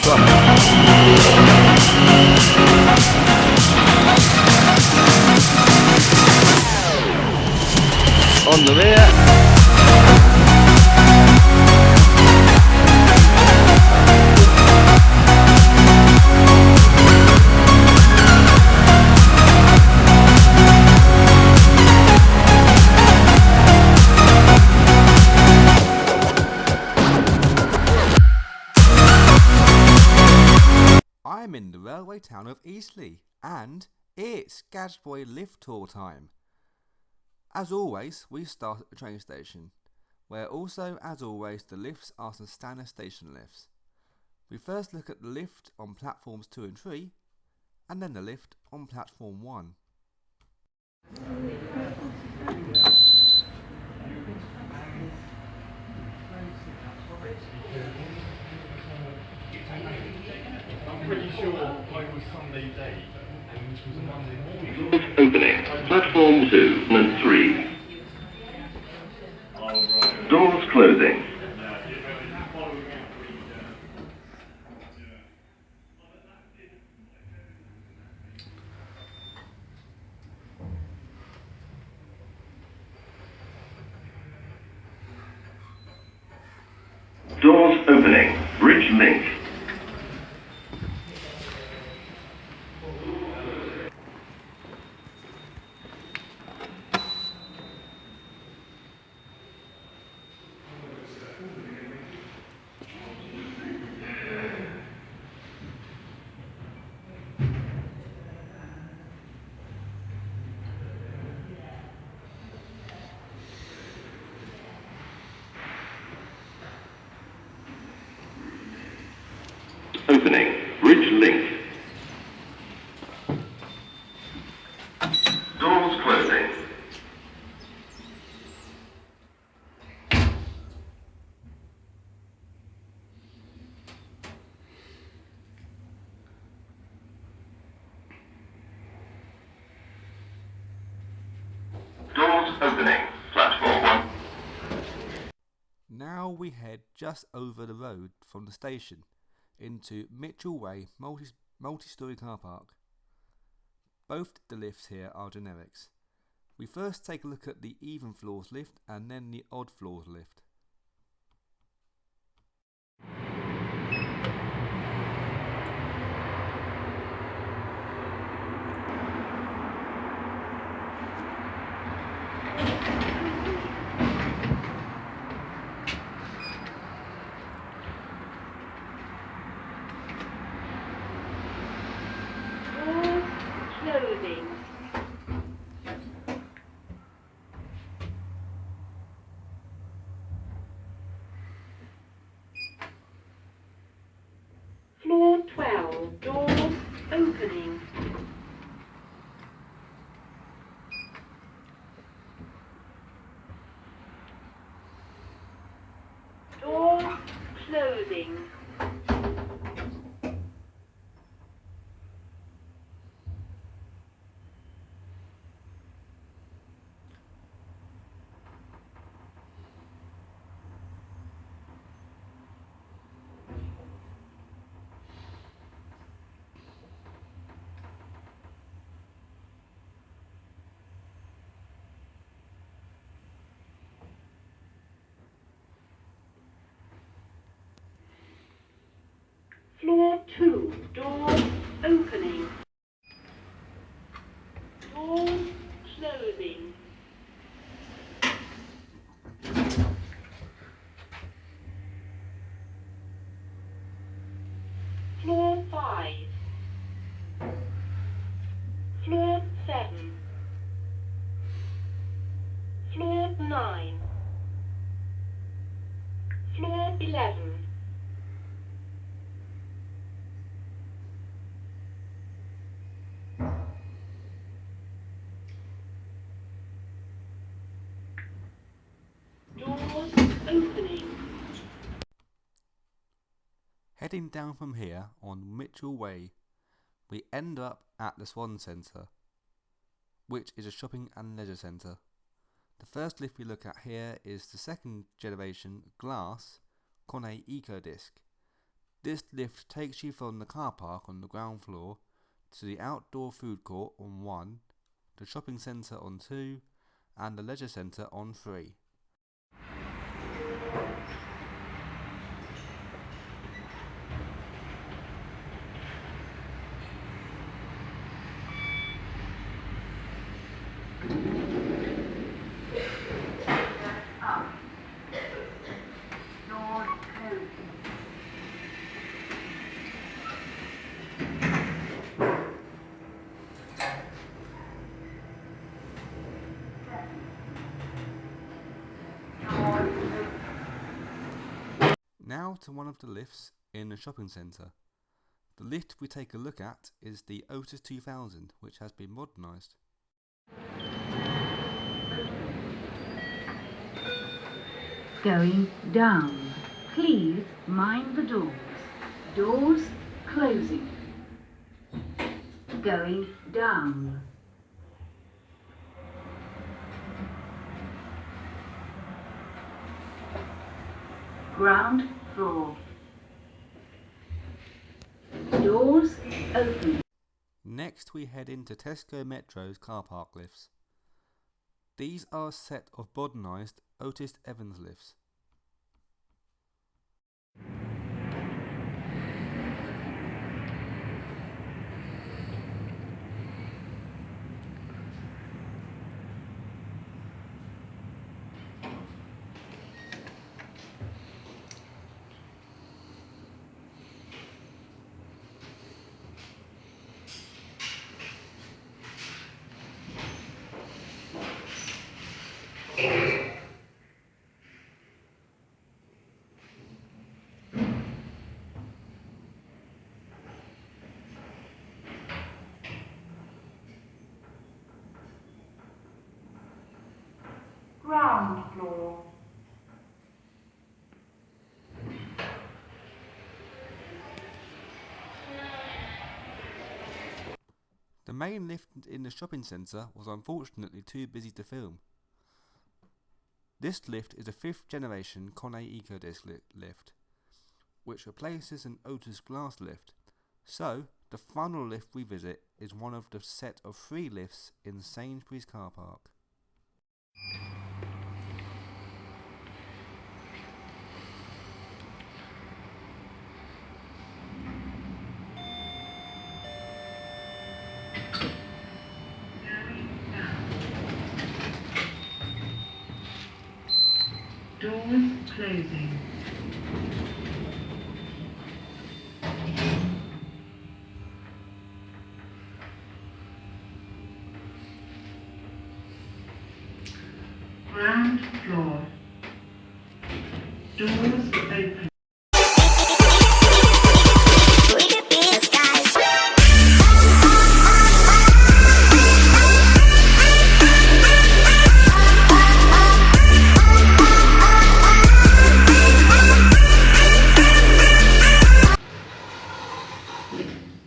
On the rear. I'm in the railway town of Eastleigh and it's GadgBoy lift tour time. As always, we start at the train station, where also, as always, the lifts are some standard station lifts. We first look at the lift on platforms 2 and 3, and then the lift on platform 1. I'm pretty sure I was Sunday day, and this was a Monday morning. Opening. Platform 2 and 3. Doors closing. Doors opening. Bridge link. Opening. Bridge link. Doors closing. Doors opening. Platform 1. Now we head just over the road from the station into Mitchell Way multi-storey car park. Both the lifts here are generics. We first take a look at the even floors lift and then the odd floors lift. Clothing. Floor 12, doors opening. Doors closing. Floor 2, doors opening. Doors closing. Floor 5. Floor 7. Floor 9. Floor 11. Doors opening. Heading down from here on Mitchell Way, we end up at the Swan Centre, which is a shopping and leisure centre. The first lift we look at here is the second generation glass Kone Eco Disc. This lift takes you from the car park on the ground floor to the outdoor food court on 1, the shopping centre on 2, and the leisure centre on 3. Now to one of the lifts in the shopping centre. The lift we take a look at is the Otis 2000, which has been modernised. Going down. Please mind the doors. Doors closing. Going down. Ground floor. Doors open. Next we head into Tesco Metro's car park lifts. These are a set of modernised Otis Evans lifts. Ground floor. The main lift in the shopping centre was unfortunately too busy to film. This lift is a 5th generation Conne EcoDisc lift, which replaces an Otis glass lift. So, the final lift we visit is one of the set of 3 lifts in Sainsbury's car park. Doors closing. Ground floor. Doors open.